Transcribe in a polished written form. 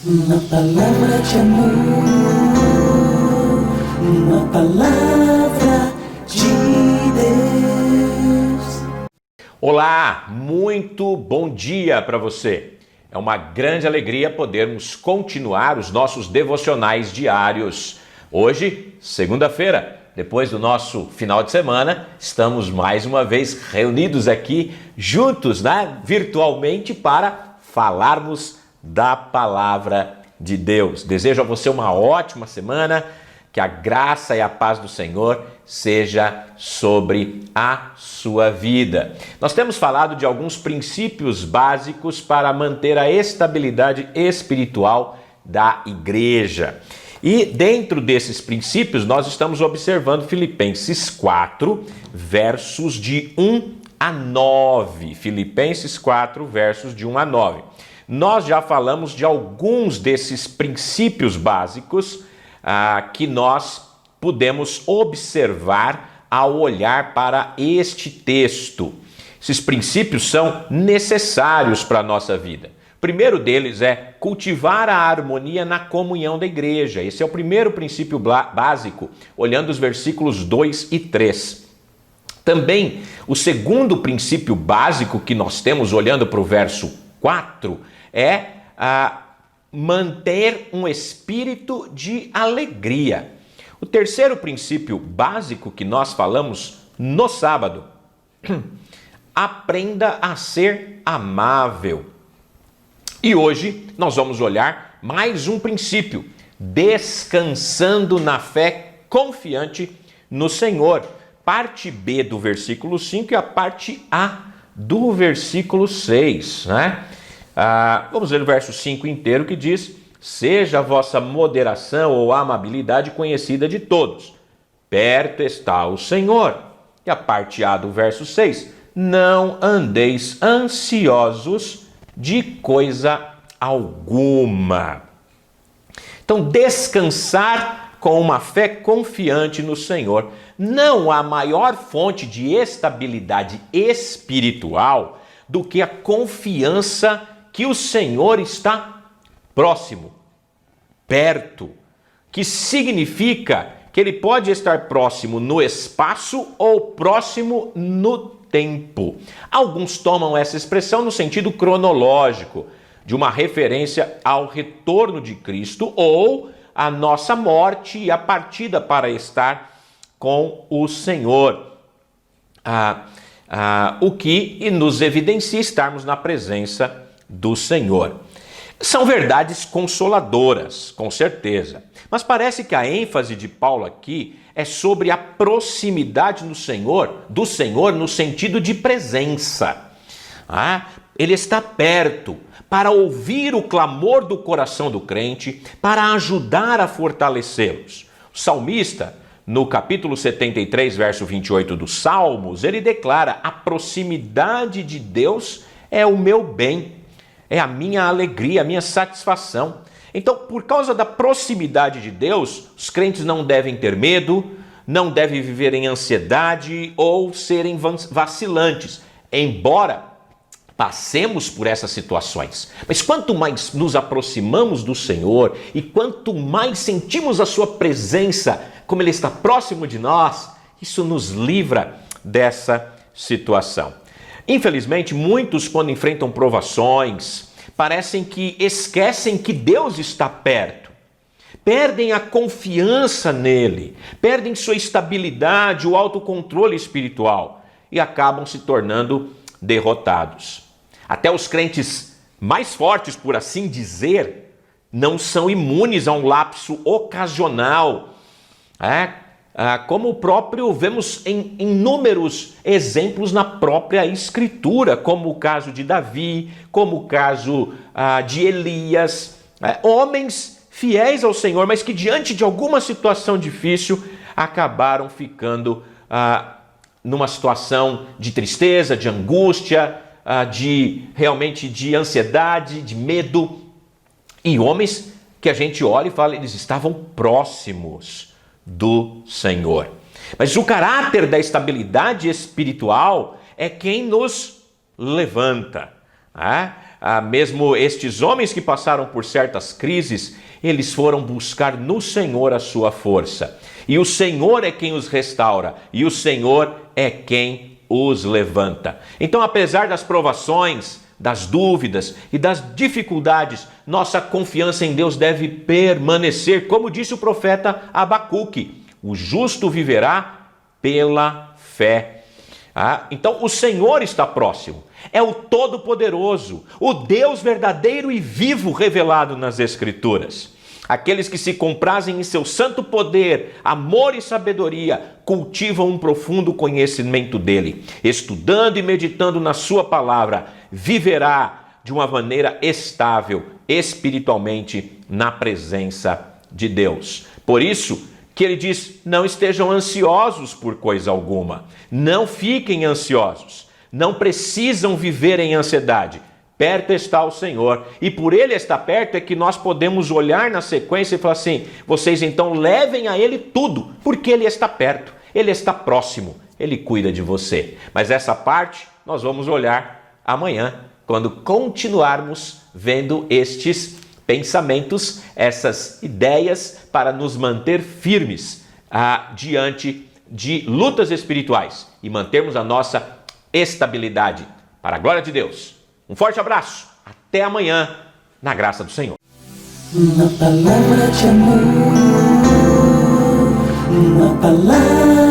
Uma palavra de amor, uma palavra de Deus. Olá, muito bom dia para você. É uma grande alegria podermos continuar os nossos devocionais diários. Hoje, segunda-feira, depois do nosso final de semana, estamos mais uma vez reunidos aqui juntos, virtualmente, para falarmos da palavra de Deus. Desejo a você uma ótima semana, que a graça e a paz do Senhor seja sobre a sua vida. Nós temos falado de alguns princípios básicos para manter a estabilidade espiritual da igreja. E dentro desses princípios, nós estamos observando Filipenses 4, versos de 1 a 9. Filipenses 4, versos de 1 a 9. Nós já falamos de alguns desses princípios básicos que nós podemos observar ao olhar para este texto. Esses princípios são necessários para a nossa vida. O primeiro deles é cultivar a harmonia na comunhão da igreja. Esse é o primeiro princípio básico, olhando os versículos 2 e 3. Também, o segundo princípio básico que nós temos, olhando para o verso 4, é manter um espírito de alegria. O terceiro princípio básico que nós falamos no sábado, aprenda a ser amável. E hoje nós vamos olhar mais um princípio, descansando na fé, confiante no Senhor. Parte B do versículo 5 e a parte A do versículo 6, vamos ler o verso 5 inteiro, que diz: seja a vossa moderação ou amabilidade conhecida de todos. Perto está o Senhor. E a parte A do verso 6: não andeis ansiosos de coisa alguma. Então, descansar com uma fé confiante no Senhor. Não há maior fonte de estabilidade espiritual do que a confiança que o Senhor está próximo, perto, que significa que ele pode estar próximo no espaço ou próximo no tempo. Alguns tomam essa expressão no sentido cronológico, de uma referência ao retorno de Cristo ou a nossa morte e a partida para estar com o Senhor. O que nos evidencia estarmos na presença do Senhor. São verdades consoladoras, com certeza. Mas parece que a ênfase de Paulo aqui é sobre a proximidade do Senhor no sentido de presença. Ele está perto para ouvir o clamor do coração do crente, para ajudar a fortalecê-los. O salmista, no capítulo 73, verso 28 dos Salmos, ele declara: a proximidade de Deus é o meu bem, é a minha alegria, a minha satisfação. Então, por causa da proximidade de Deus, os crentes não devem ter medo, não devem viver em ansiedade ou serem vacilantes, embora passemos por essas situações. Mas quanto mais nos aproximamos do Senhor e quanto mais sentimos a sua presença, como Ele está próximo de nós, isso nos livra dessa situação. Infelizmente, muitos, quando enfrentam provações, parecem que esquecem que Deus está perto. Perdem a confiança nele, perdem sua estabilidade, o autocontrole espiritual e acabam se tornando derrotados. Até os crentes mais fortes, por assim dizer, não são imunes a um lapso ocasional. Como o próprio vemos em inúmeros exemplos na própria Escritura, como o caso de Davi, como o caso de Elias, homens fiéis ao Senhor, mas que diante de alguma situação difícil acabaram ficando numa situação de tristeza, de angústia, realmente de ansiedade, de medo. E homens que a gente olha e fala, eles estavam próximos do Senhor. Mas o caráter da estabilidade espiritual é quem nos levanta. mesmo estes homens que passaram por certas crises, eles foram buscar no Senhor a sua força. E o Senhor é quem os restaura, e o Senhor é quem os levanta. Então, apesar das provações, das dúvidas e das dificuldades, nossa confiança em Deus deve permanecer, como disse o profeta Abacuque: o justo viverá pela fé. Então o Senhor está próximo, é o Todo-Poderoso, o Deus verdadeiro e vivo revelado nas Escrituras. Aqueles que se comprazem em seu santo poder, amor e sabedoria, cultivam um profundo conhecimento dele. Estudando e meditando na sua palavra, viverá de uma maneira estável, espiritualmente, na presença de Deus. Por isso que ele diz: não estejam ansiosos por coisa alguma. Não fiquem ansiosos. Não precisam viver em ansiedade. Perto está o Senhor, e por Ele estar perto é que nós podemos olhar na sequência e falar assim: vocês então levem a Ele tudo, porque Ele está perto, Ele está próximo, Ele cuida de você. Mas essa parte nós vamos olhar amanhã, quando continuarmos vendo estes pensamentos, essas ideias para nos manter firmes diante de lutas espirituais e mantermos a nossa estabilidade. Para a glória de Deus. Um forte abraço, até amanhã, na graça do Senhor. Uma palavra de amor, uma palavra